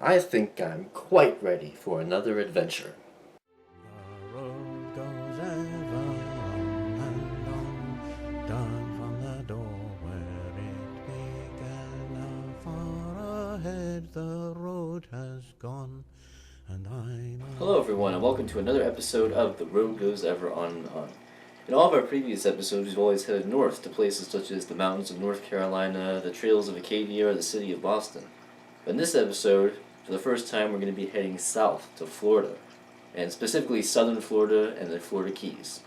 I think I'm quite ready for another adventure. The road goes ever on and on, down from the door where it began. Far ahead the road has gone, and I'm Hello, everyone, and welcome to another episode of The Road Goes Ever On and On. In all of our previous episodes, we've always headed north to places such as the mountains of North Carolina, the trails of Acadia, or the city of Boston. But in this episode, for the first time, we're going to be heading south to Florida, and specifically southern Florida and the Florida Keys.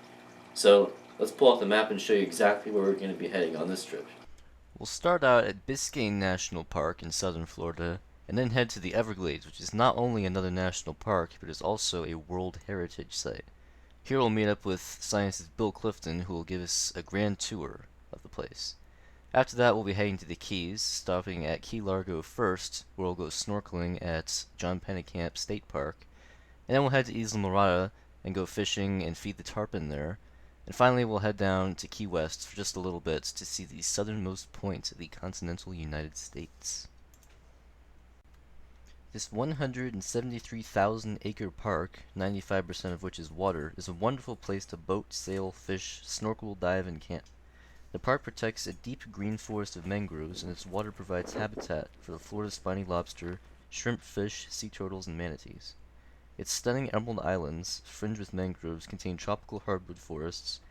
So let's pull out the map and show you exactly where we're going to be heading on this trip. We'll start out at Biscayne National Park in southern Florida, and then head to the Everglades, which is not only another national park, but is also a World Heritage Site. Here we'll meet up with scientist Bill Clifton, who will give us a grand tour of the place. After that, we'll be heading to the Keys, stopping at Key Largo first, where we'll go snorkeling at John Pennekamp State Park, and then we'll head to Isla Morada and go fishing and feed the tarpon there. And finally, we'll head down to Key West for just a little bit to see the southernmost point of the continental United States. This 173,000-acre park, 95% of which is water, is a wonderful place to boat, sail, fish, snorkel, dive, and camp. The park protects a deep green forest of mangroves, and its water provides habitat for the Florida spiny lobster, shrimp fish, sea turtles, and manatees. Its stunning emerald islands, fringed with mangroves, contain tropical hardwood forests,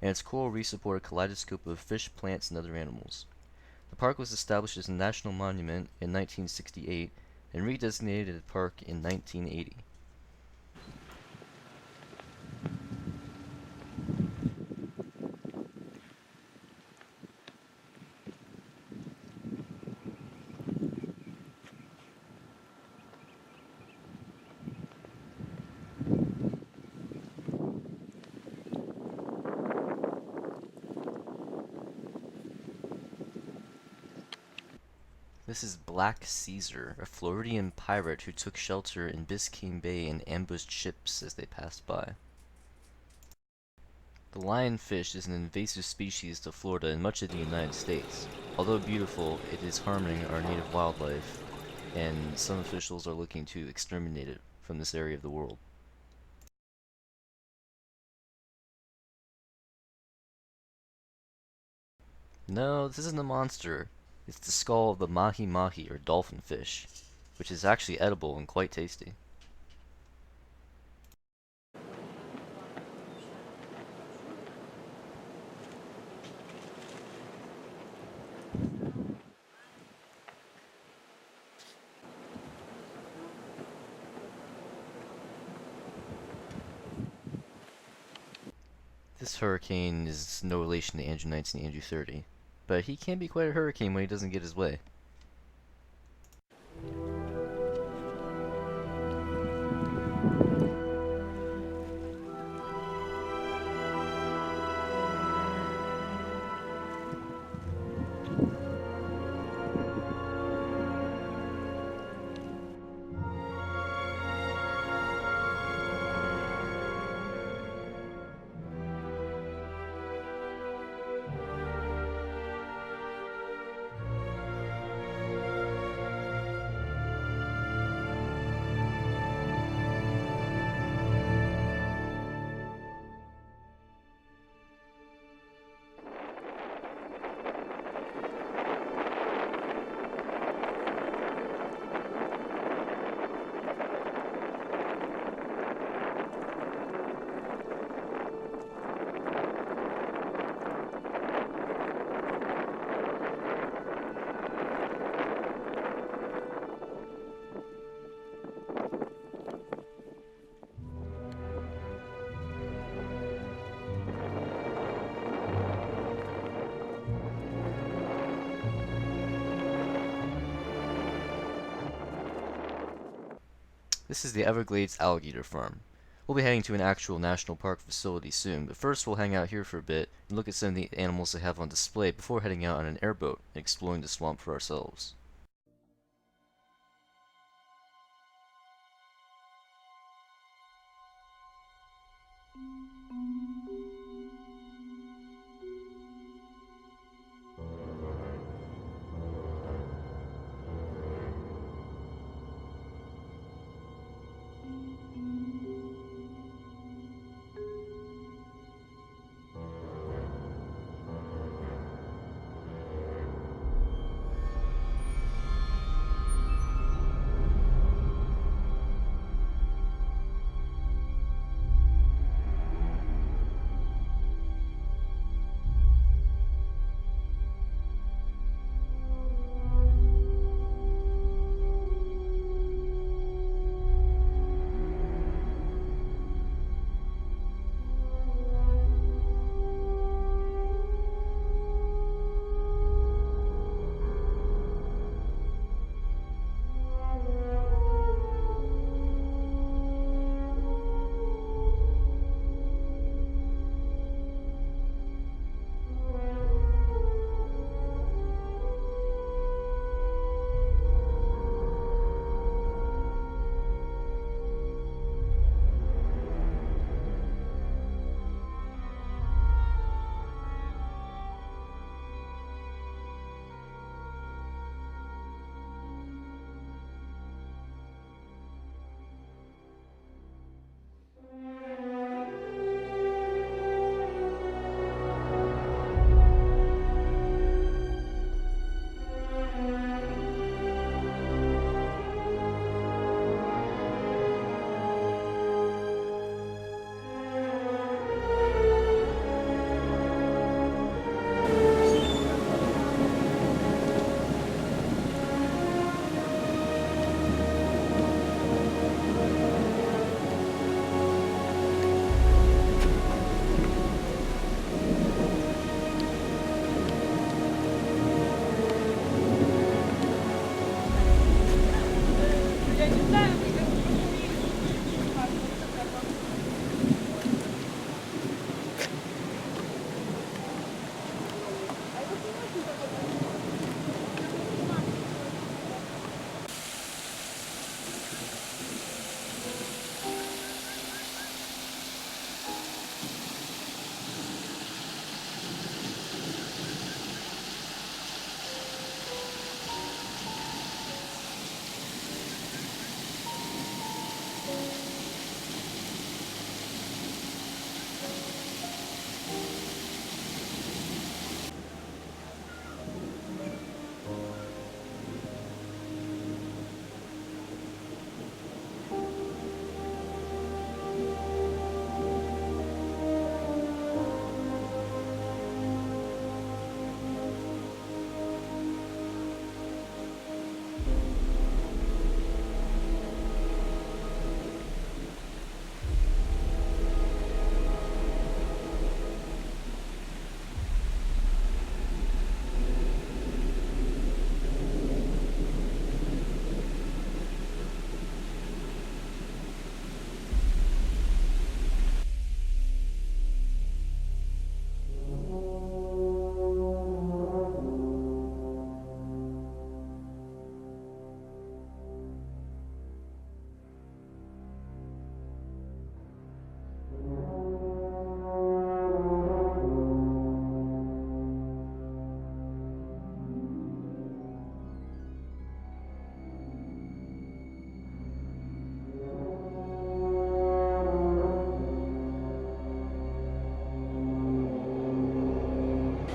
and its coral reefs support a kaleidoscope of fish, plants, and other animals. The park was established as a national monument in 1968 and redesignated a park in 1980. This is Black Caesar, a Floridian pirate who took shelter in Biscayne Bay and ambushed ships as they passed by. The lionfish is an invasive species to Florida and much of the United States. Although beautiful, it is harming our native wildlife, and some officials are looking to exterminate it from this area of the world. No, this isn't a monster. It's the skull of the mahi-mahi, or dolphin fish, which is actually edible and quite tasty. This hurricane is no relation to Andrew 19 and Andrew 30, but he can be quite a hurricane when he doesn't get his way. This is the Everglades Alligator Farm. We'll be heading to an actual national park facility soon, but first we'll hang out here for a bit and look at some of the animals they have on display before heading out on an airboat and exploring the swamp for ourselves.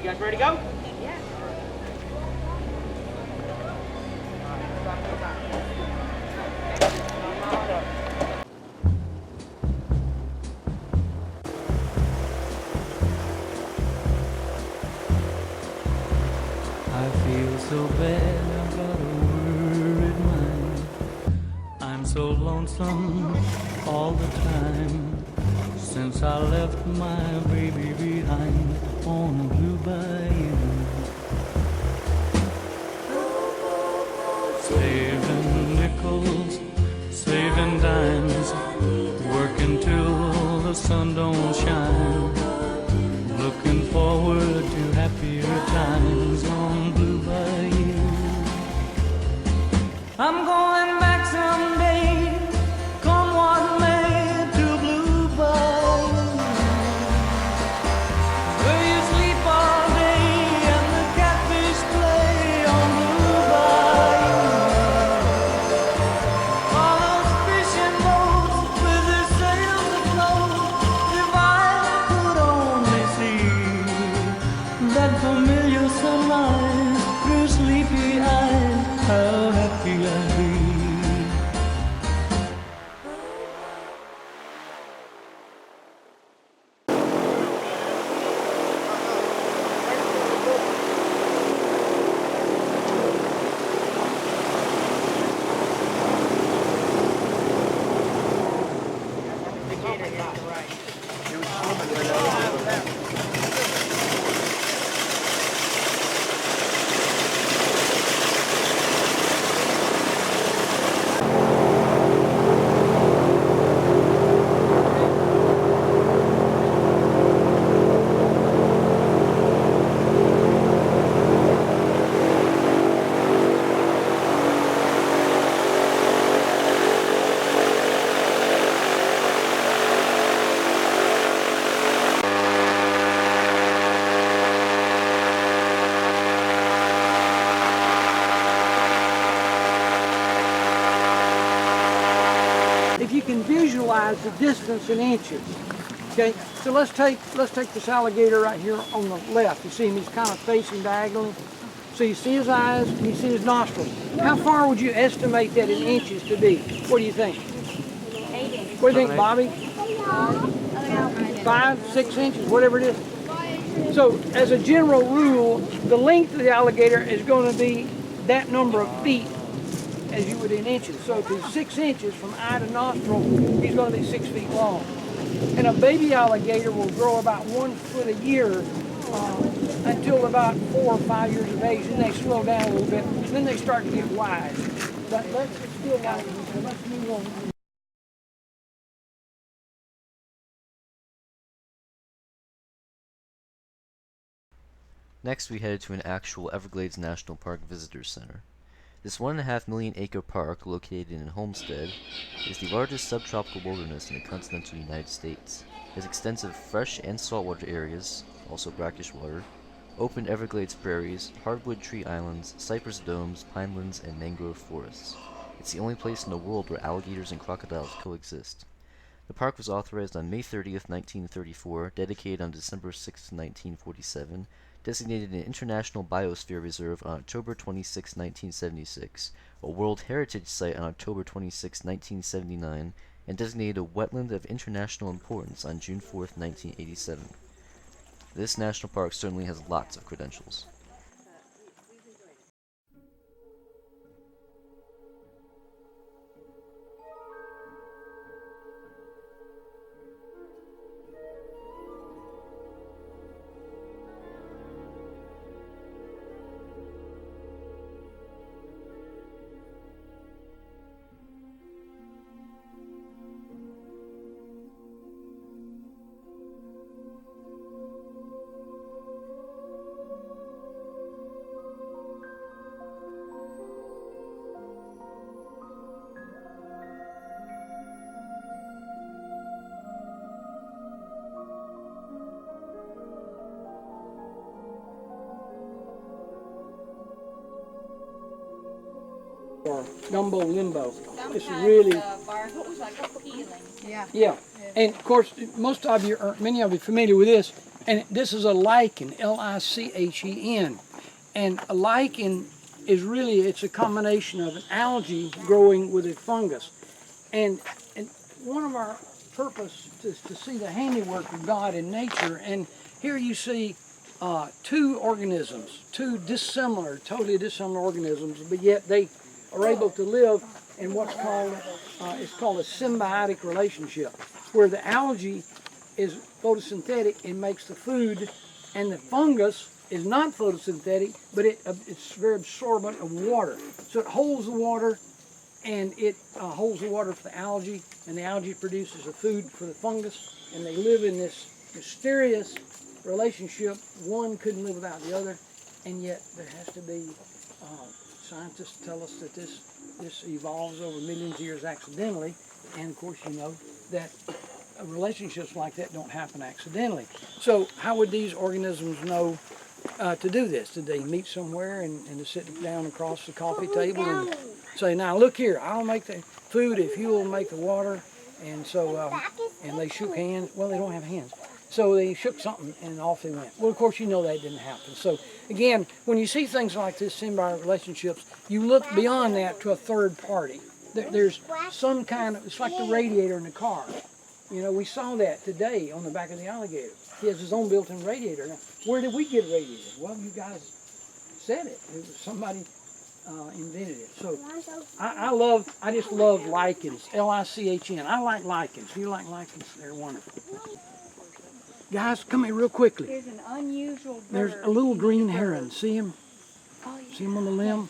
guys ready to go? Yeah. I feel so bad, I've got a worried mind. I'm so lonesome all the time since I left my baby behind on Blue Bayou. Saving nickels, saving dimes, working till the sun don't shine. Looking forward to happier times on Blue Bayou. I'm going back someday, come what may, to Blue Bayou, where you sleep all day and the catfish play on Blue Bayou. All those fishing boats with their sails afloat, if I could only see that familiar sunrise through sleepy eyes, how happy I'd be. If you can visualize the distance in inches, okay? So let's take this alligator right here on the left. You see him, he's kind of facing diagonally. So you see his eyes, and you see his nostrils. How far would you estimate that in inches to be? What do you think? 8 inches. What do you think, Bobby? 5, 6 inches, whatever it is. So as a general rule, the length of the alligator is going to be that number of feet as you would in inches. So if he's 6 inches from eye to nostril, he's going to be 6 feet long. And a baby alligator will grow about 1 foot a year until about 4 or 5 years of age. Then they slow down a little bit. Then they start to get wide. But let's still like let's move on. Next, we headed to an actual Everglades National Park Visitor Center. This 1.5 million acre park, located in Homestead, is the largest subtropical wilderness in the continental United States. It has extensive fresh and saltwater areas, also brackish water, open Everglades prairies, hardwood tree islands, cypress domes, pinelands, and mangrove forests. It's the only place in the world where alligators and crocodiles coexist. The park was authorized on May 30th, 1934, dedicated on December 6th, 1947, designated an International Biosphere Reserve on October 26, 1976, a World Heritage Site on October 26, 1979, and designated a Wetland of International Importance on June 4, 1987. This national park certainly has lots of credentials. Or gumbo limbo. It's really, Bark was like peeling. Yeah. yeah. And of course, most of you, or many of you, are familiar with this. And this is a lichen, L-I-C-H-E-N. And a lichen is really, it's a combination of an algae growing with a fungus. And one of our purpose is to see the handiwork of God in nature. And here you see two organisms, two totally dissimilar organisms, but yet they are able to live in what's called, it's called a symbiotic relationship, where the algae is photosynthetic and makes the food, and the fungus is not photosynthetic, but it's very absorbent of water. So it holds the water, and it holds the water for the algae, and the algae produces the food for the fungus, and they live in this mysterious relationship. One couldn't live without the other, and yet there has to be, scientists tell us that this evolves over millions of years accidentally, and of course you know that relationships like that don't happen accidentally. So how would these organisms know to do this? Did they meet somewhere and to sit down across the coffee table and say, now look here, I'll make the food if you will make the water? And so, and they shook hands. Well, they don't have hands. So they shook something and off they went. Well, of course, you know that didn't happen. So again, when you see things like this, symbiotic relationships, you look beyond that to a third party. There's some kind of, it's like the radiator in the car. You know, we saw that today on the back of the alligator. He has his own built-in radiator. Now, where did we get a radiator? Well, you guys said it. It was somebody invented it. So I just love lichens, L-I-C-H-N. I like lichens. Do you like lichens? They're wonderful. Guys, come here real quickly. There's an unusual bird. There's a little green heron. See him? Oh, yeah. See him on the limb?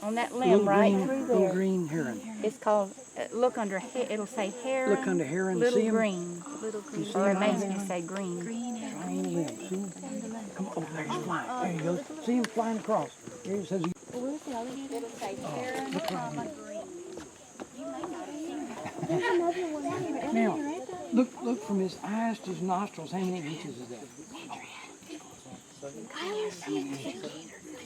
On that limb right through Little there. green heron. It's called, look under, it'll say heron. Look under heron. Little See him? green. Little green. Or it may just say green. On the limb. See him? Come on. Oh, there he's flying. There he goes. See him flying across. There he says. It'll say heron. Look right here. You may not have seen that. Now, look from his eyes to his nostrils. How many inches is that?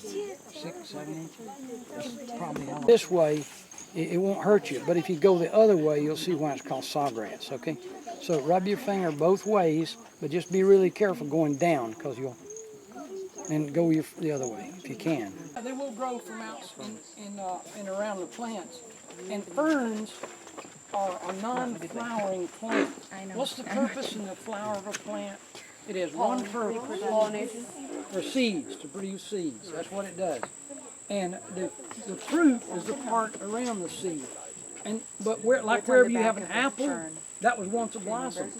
6, 7 inches. That's probably all. This way, it won't hurt you. But if you go the other way, you'll see why it's called sawgrass. Okay. So rub your finger both ways, but just be really careful going down, because you'll. And go the other way if you can. They will grow from out and around the plants. And ferns are a non-flowering plant. What's the purpose in the flower of a plant? It has one purpose, for seeds, to produce seeds. That's what it does. And the fruit is the part around the seed. But wherever you have an apple, that was once a blossom.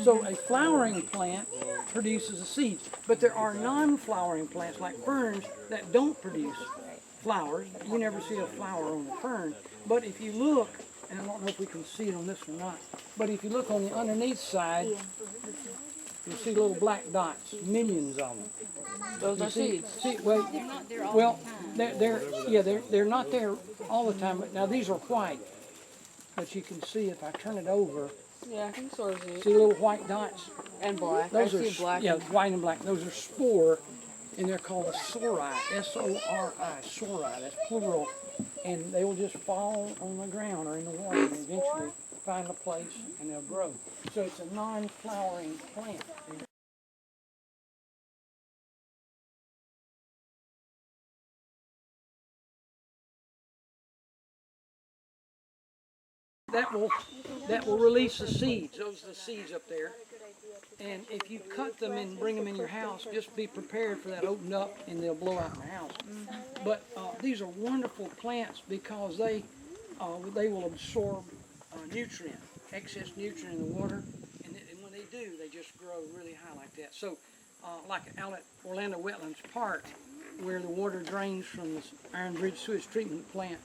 So a flowering plant produces the seeds. But there are non-flowering plants like ferns that don't produce flowers. You never see a flower on a fern. But if you look, and I don't know if we can see it on this or not, but if you look on the underneath side, you'll see little black dots, millions of them. Those are seeds. See, well, they're not there all the time. But now these are white. But you can see if I turn it over. Yeah, I can sort of see. See little white dots? And black. Those I are see black. Yeah, white and black. Those are spore, and they're called sori. S-O-R-I, sori. That's plural. And they will just fall on the ground or in the water and eventually find a place and they'll grow. So it's a non-flowering plant. That will release the seeds. Those are the seeds up there. And if you cut them and bring them in your house, just be prepared for that open up and they'll blow out in the house. But these are wonderful plants because they will absorb nutrient, excess nutrient in the water. And when they do, they just grow really high like that. So like out at Orlando Wetlands Park, where the water drains from the Iron Bridge sewage treatment plant,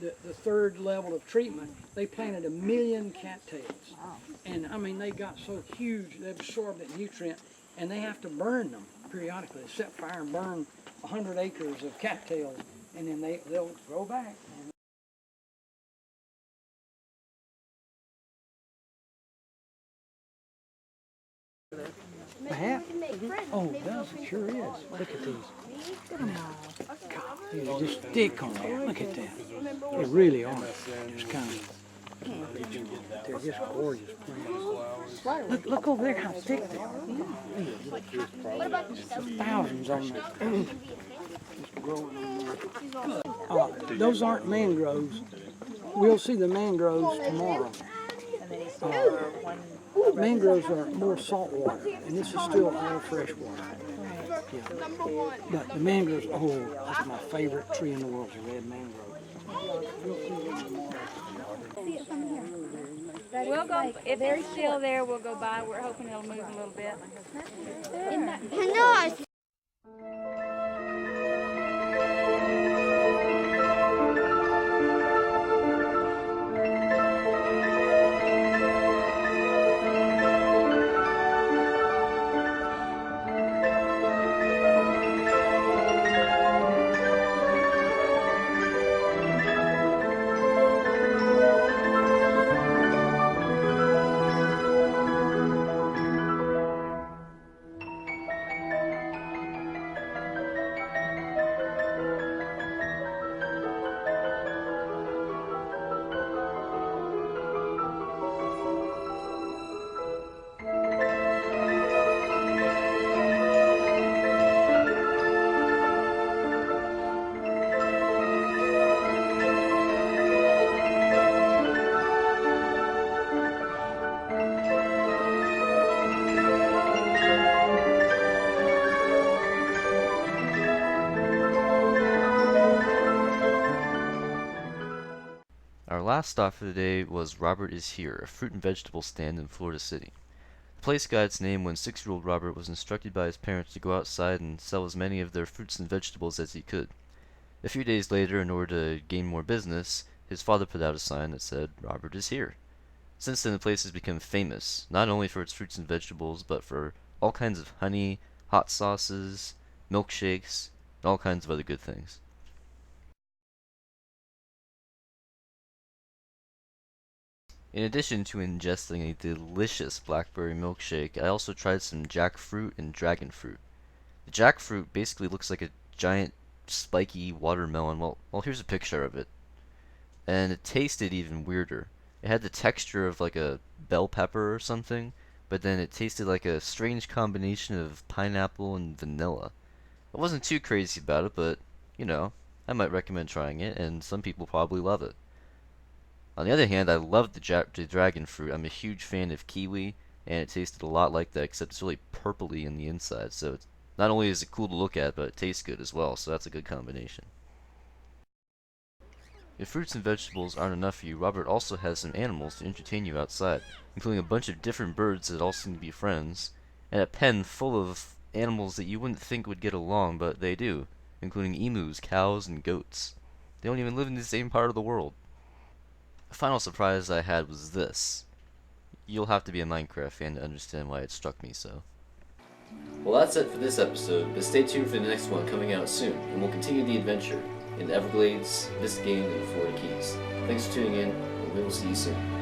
the third level of treatment, they planted 1 million cattails. Wow. And I mean, they got so huge, they absorbed that nutrient, and they have to burn them periodically. They set fire and burn 100 acres of cattails, and then they'll grow back. The hat? Oh, it does. It sure is. Look at these. God, these are just thick on there. Look at that. They really are. Just kind of They're just gorgeous plants. Look over there how thick they are. Thousands on that. Just growing on there. Those aren't mangroves. We'll see the mangroves tomorrow. Mangroves are more salt water, and this is still all fresh water. Yeah. But the mangroves, oh, that's my favorite tree in the world, the red mangrove. We'll go, if it's still there, we'll go by. We're hoping it'll move a little bit. No. Our last stop for the day was Robert is Here, a fruit and vegetable stand in Florida City. The place got its name when 6-year-old Robert was instructed by his parents to go outside and sell as many of their fruits and vegetables as he could. A few days later, in order to gain more business, his father put out a sign that said, "Robert is Here." Since then, the place has become famous, not only for its fruits and vegetables, but for all kinds of honey, hot sauces, milkshakes, and all kinds of other good things. In addition to ingesting a delicious blackberry milkshake, I also tried some jackfruit and dragon fruit. The jackfruit basically looks like a giant spiky watermelon. Well, here's a picture of it. And it tasted even weirder. It had the texture of like a bell pepper or something, but then it tasted like a strange combination of pineapple and vanilla. I wasn't too crazy about it, but, I might recommend trying it, and some people probably love it. On the other hand, I loved the dragon fruit. I'm a huge fan of kiwi, and it tasted a lot like that, except it's really purpley in the inside, so it's, not only is it cool to look at, but it tastes good as well, so that's a good combination. If fruits and vegetables aren't enough for you, Robert also has some animals to entertain you outside, including a bunch of different birds that all seem to be friends, and a pen full of animals that you wouldn't think would get along, but they do, including emus, cows, and goats. They don't even live in the same part of the world. The final surprise I had was this. You'll have to be a Minecraft fan to understand why it struck me so. Well, that's it for this episode, but stay tuned for the next one coming out soon, and we'll continue the adventure in the Everglades, Biscayne, and Florida Keys. Thanks for tuning in, and we will see you soon.